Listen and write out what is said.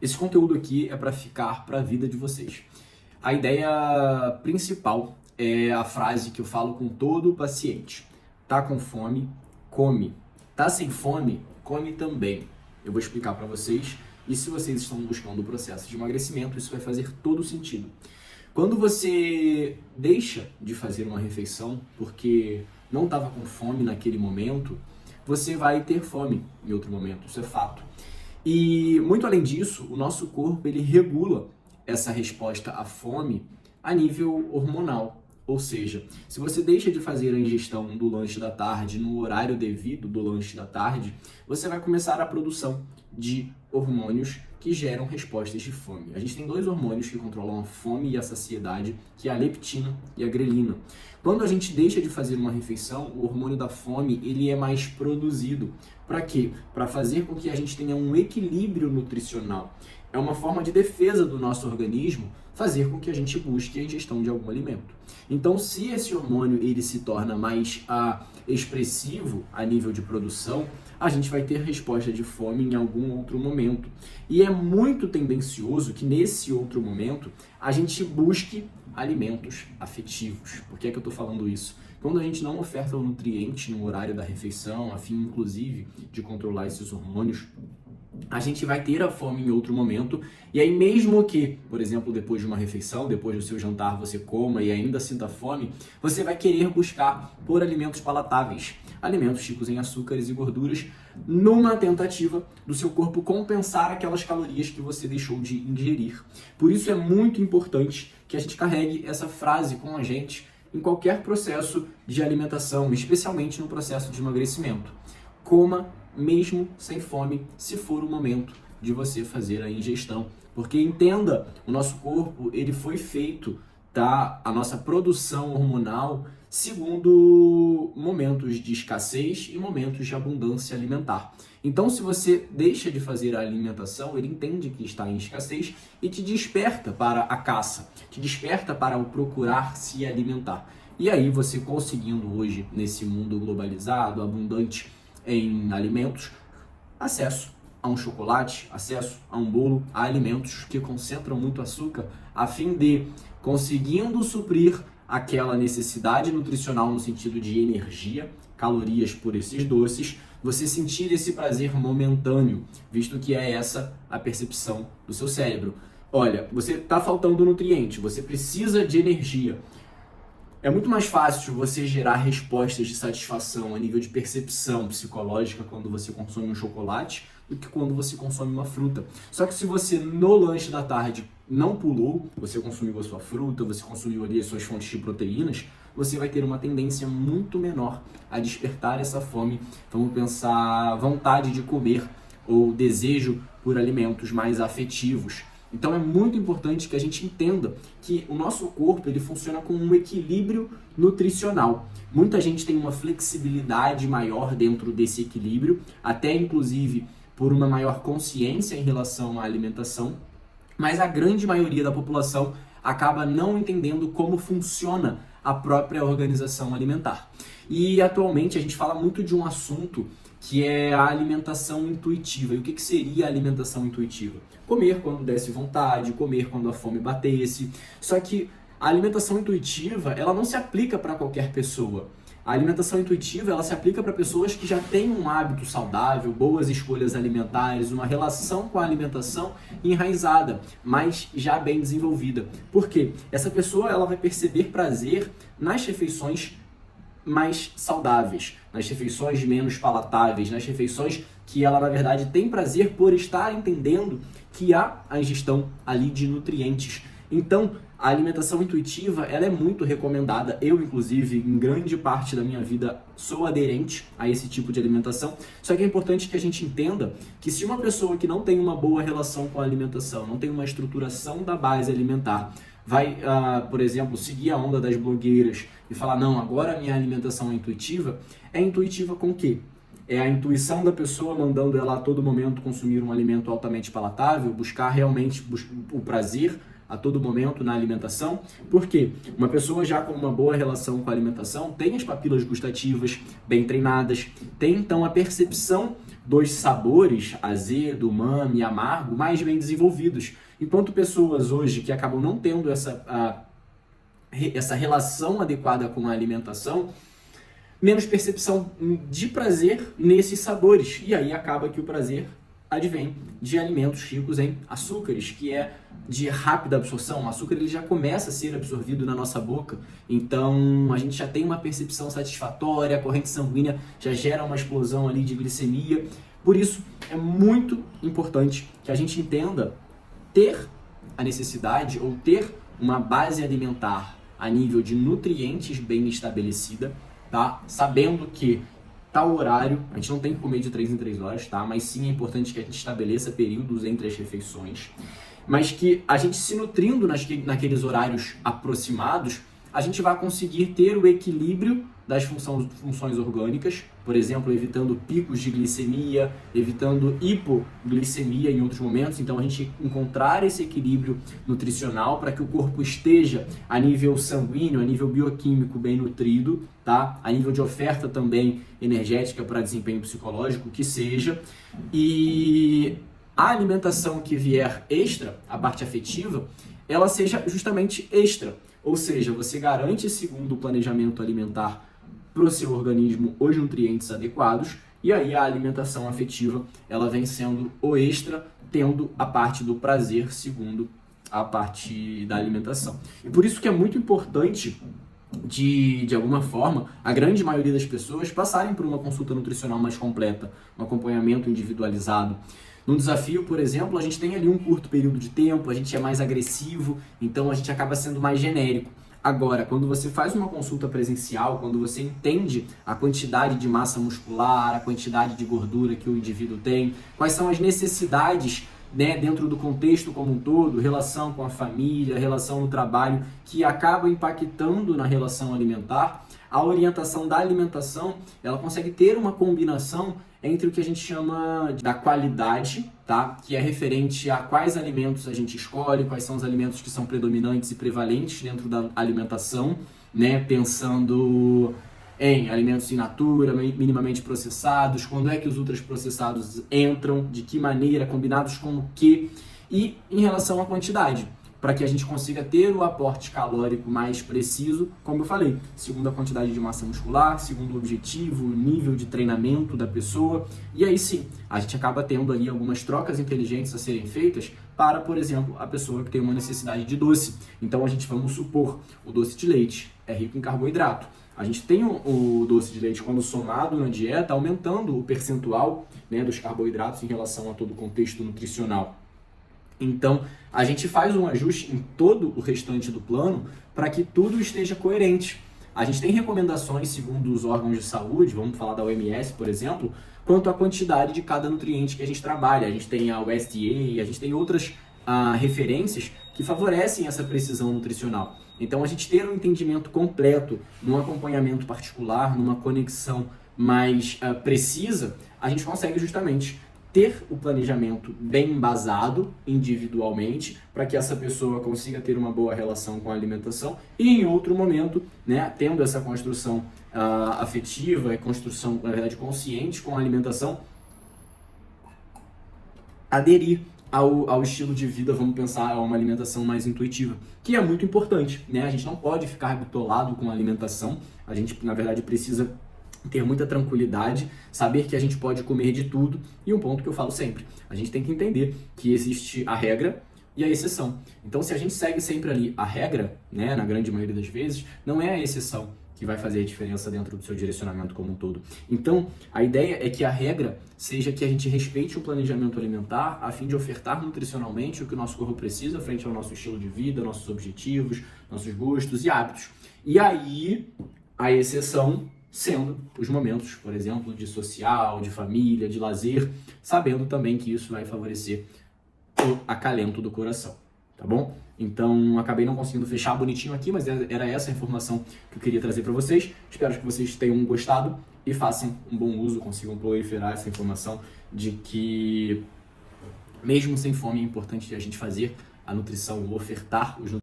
Esse conteúdo aqui é para ficar para a vida de vocês. A ideia principal é a frase que eu falo com todo paciente. Tá com fome? Come. Tá sem fome? Come também. Eu vou explicar para vocês e se vocês estão buscando o processo de emagrecimento, isso vai fazer todo sentido. Quando você deixa de fazer uma refeição porque não estava com fome naquele momento, você vai ter fome em outro momento, isso é fato. E muito além disso, o nosso corpo ele regula essa resposta à fome a nível hormonal. Ou seja, se você deixa de fazer a ingestão do lanche da tarde no horário devido do lanche da tarde, você vai começar a produção de hormônios que geram respostas de fome. A gente tem dois hormônios que controlam a fome e a saciedade, que é a leptina e a grelina. Quando a gente deixa de fazer uma refeição, o hormônio da fome ele é mais produzido. Para quê? Para fazer com que a gente tenha um equilíbrio nutricional. É uma forma de defesa do nosso organismo fazer com que a gente busque a ingestão de algum alimento. Então, se esse hormônio ele se torna mais expressivo a nível de produção, a gente vai ter resposta de fome em algum outro momento. E é muito tendencioso que nesse outro momento a gente busque alimentos afetivos. Por que é que eu estou falando isso? Quando a gente não oferta o nutriente no horário da refeição, a fim inclusive de controlar esses hormônios, a gente vai ter a fome em outro momento, e aí mesmo que, por exemplo, depois de uma refeição, depois do seu jantar você coma e ainda sinta fome, você vai querer buscar por alimentos palatáveis, alimentos ricos em açúcares e gorduras, numa tentativa do seu corpo compensar aquelas calorias que você deixou de ingerir. Por isso é muito importante que a gente carregue essa frase com a gente em qualquer processo de alimentação, especialmente no processo de emagrecimento. Coma mesmo sem fome, se for o momento de você fazer a ingestão. Porque entenda, o nosso corpo ele foi feito, tá? A nossa produção hormonal segundo momentos de escassez e momentos de abundância alimentar. Então, se você deixa de fazer a alimentação, ele entende que está em escassez e te desperta para a caça, te desperta para o procurar se alimentar. E aí, você conseguindo hoje, nesse mundo globalizado, abundante em alimentos, acesso a um chocolate, acesso a um bolo, a alimentos que concentram muito açúcar, a fim de, conseguindo suprir aquela necessidade nutricional no sentido de energia, calorias por esses doces, você sentir esse prazer momentâneo, visto que é essa a percepção do seu cérebro. Olha, você está faltando nutriente, você precisa de energia. É muito mais fácil você gerar respostas de satisfação a nível de percepção psicológica quando você consome um chocolate do que quando você consome uma fruta. Só que se você no lanche da tarde não pulou, você consumiu a sua fruta, você consumiu ali as suas fontes de proteínas, você vai ter uma tendência muito menor a despertar essa fome. Vamos pensar vontade de comer ou desejo por alimentos mais afetivos. Então é muito importante que a gente entenda que o nosso corpo ele funciona com um equilíbrio nutricional. Muita gente tem uma flexibilidade maior dentro desse equilíbrio, até inclusive por uma maior consciência em relação à alimentação, mas a grande maioria da população acaba não entendendo como funciona a própria organização alimentar. E atualmente a gente fala muito de um assunto que é a alimentação intuitiva. E o que seria a alimentação intuitiva? Comer quando desse vontade, comer quando a fome batesse. Só que a alimentação intuitiva, ela não se aplica para qualquer pessoa. A alimentação intuitiva, ela se aplica para pessoas que já têm um hábito saudável, boas escolhas alimentares, uma relação com a alimentação enraizada, mas já bem desenvolvida. Por quê? Essa pessoa ela vai perceber prazer nas refeições mais saudáveis, nas refeições menos palatáveis, nas refeições que ela, na verdade, tem prazer por estar entendendo que há a ingestão ali de nutrientes. Então, a alimentação intuitiva, ela é muito recomendada. Eu, inclusive, em grande parte da minha vida, sou aderente a esse tipo de alimentação. Só que é importante que a gente entenda que se uma pessoa que não tem uma boa relação com a alimentação, não tem uma estruturação da base alimentar, vai, por exemplo, seguir a onda das blogueiras e falar, não, agora a minha alimentação é intuitiva com o quê? É a intuição da pessoa mandando ela a todo momento consumir um alimento altamente palatável, buscar realmente o prazer a todo momento na alimentação. Por quê? Uma pessoa já com uma boa relação com a alimentação tem as papilas gustativas bem treinadas, tem então a percepção dos sabores, azedo, umami e amargo, mais bem desenvolvidos. Enquanto pessoas hoje que acabam não tendo essa relação adequada com a alimentação, menos percepção de prazer nesses sabores. E aí acaba que o prazer advém de alimentos ricos em açúcares, que é de rápida absorção. O açúcar ele já começa a ser absorvido na nossa boca, então a gente já tem uma percepção satisfatória, a corrente sanguínea já gera uma explosão ali de glicemia. Por isso é muito importante que a gente entenda ter a necessidade ou ter uma base alimentar a nível de nutrientes bem estabelecida, tá? Sabendo que tal horário, a gente não tem que comer de 3 em 3 horas, tá? Mas sim é importante que a gente estabeleça períodos entre as refeições, mas que a gente se nutrindo naqueles horários aproximados, a gente vai conseguir ter o equilíbrio das funções orgânicas, por exemplo, evitando picos de glicemia, evitando hipoglicemia em outros momentos. Então, a gente encontrar esse equilíbrio nutricional para que o corpo esteja a nível sanguíneo, a nível bioquímico bem nutrido, tá? A nível de oferta também energética para desempenho psicológico, que seja. E a alimentação que vier extra, a parte afetiva, ela seja justamente extra. Ou seja, você garante, segundo o planejamento alimentar, para o seu organismo os nutrientes adequados, e aí a alimentação afetiva ela vem sendo o extra, tendo a parte do prazer segundo a parte da alimentação. E por isso que é muito importante, de alguma forma, a grande maioria das pessoas passarem por uma consulta nutricional mais completa, um acompanhamento individualizado. No desafio, por exemplo, a gente tem ali um curto período de tempo, a gente é mais agressivo, então a gente acaba sendo mais genérico. Agora, quando você faz uma consulta presencial, quando você entende a quantidade de massa muscular, a quantidade de gordura que o indivíduo tem, quais são as necessidades, né, dentro do contexto como um todo, relação com a família, relação no trabalho, que acabam impactando na relação alimentar, a orientação da alimentação, ela consegue ter uma combinação entre o que a gente chama da qualidade, tá? Que é referente a quais alimentos a gente escolhe, quais são os alimentos que são predominantes e prevalentes dentro da alimentação, né? Pensando em alimentos in natura, minimamente processados, quando é que os ultraprocessados entram, de que maneira, combinados com o quê, e em relação à quantidade, para que a gente consiga ter o aporte calórico mais preciso, como eu falei, segundo a quantidade de massa muscular, segundo o objetivo, o nível de treinamento da pessoa, e aí sim, a gente acaba tendo ali algumas trocas inteligentes a serem feitas para, por exemplo, a pessoa que tem uma necessidade de doce. Então a gente, vamos supor, o doce de leite é rico em carboidrato. A gente tem o doce de leite, quando somado na dieta, aumentando o percentual, né, dos carboidratos em relação a todo o contexto nutricional. Então, a gente faz um ajuste em todo o restante do plano para que tudo esteja coerente. A gente tem recomendações, segundo os órgãos de saúde, vamos falar da OMS, por exemplo, quanto à quantidade de cada nutriente que a gente trabalha. A gente tem a USDA, a gente tem outras referências que favorecem essa precisão nutricional. Então, a gente ter um entendimento completo, num acompanhamento particular, numa conexão mais precisa, a gente consegue justamente ter o planejamento bem embasado individualmente para que essa pessoa consiga ter uma boa relação com a alimentação e em outro momento, né, tendo essa construção afetiva e construção, na verdade, consciente com a alimentação, aderir ao estilo de vida, vamos pensar, a uma alimentação mais intuitiva, que é muito importante, né? A gente não pode ficar bitolado com a alimentação, a gente, na verdade, precisa ter muita tranquilidade, saber que a gente pode comer de tudo, e um ponto que eu falo sempre, a gente tem que entender que existe a regra e a exceção. Então, se a gente segue sempre ali a regra, né, na grande maioria das vezes, não é a exceção que vai fazer a diferença dentro do seu direcionamento como um todo. Então, a ideia é que a regra seja que a gente respeite o planejamento alimentar a fim de ofertar nutricionalmente o que o nosso corpo precisa frente ao nosso estilo de vida, nossos objetivos, nossos gostos e hábitos. E aí, a exceção sendo os momentos, por exemplo, de social, de família, de lazer, sabendo também que isso vai favorecer o acalento do coração, tá bom? Então, acabei não conseguindo fechar bonitinho aqui, mas era essa a informação que eu queria trazer para vocês. Espero que vocês tenham gostado e façam um bom uso, consigam proliferar essa informação de que, mesmo sem fome, é importante a gente fazer a nutrição, ofertar os nutrientes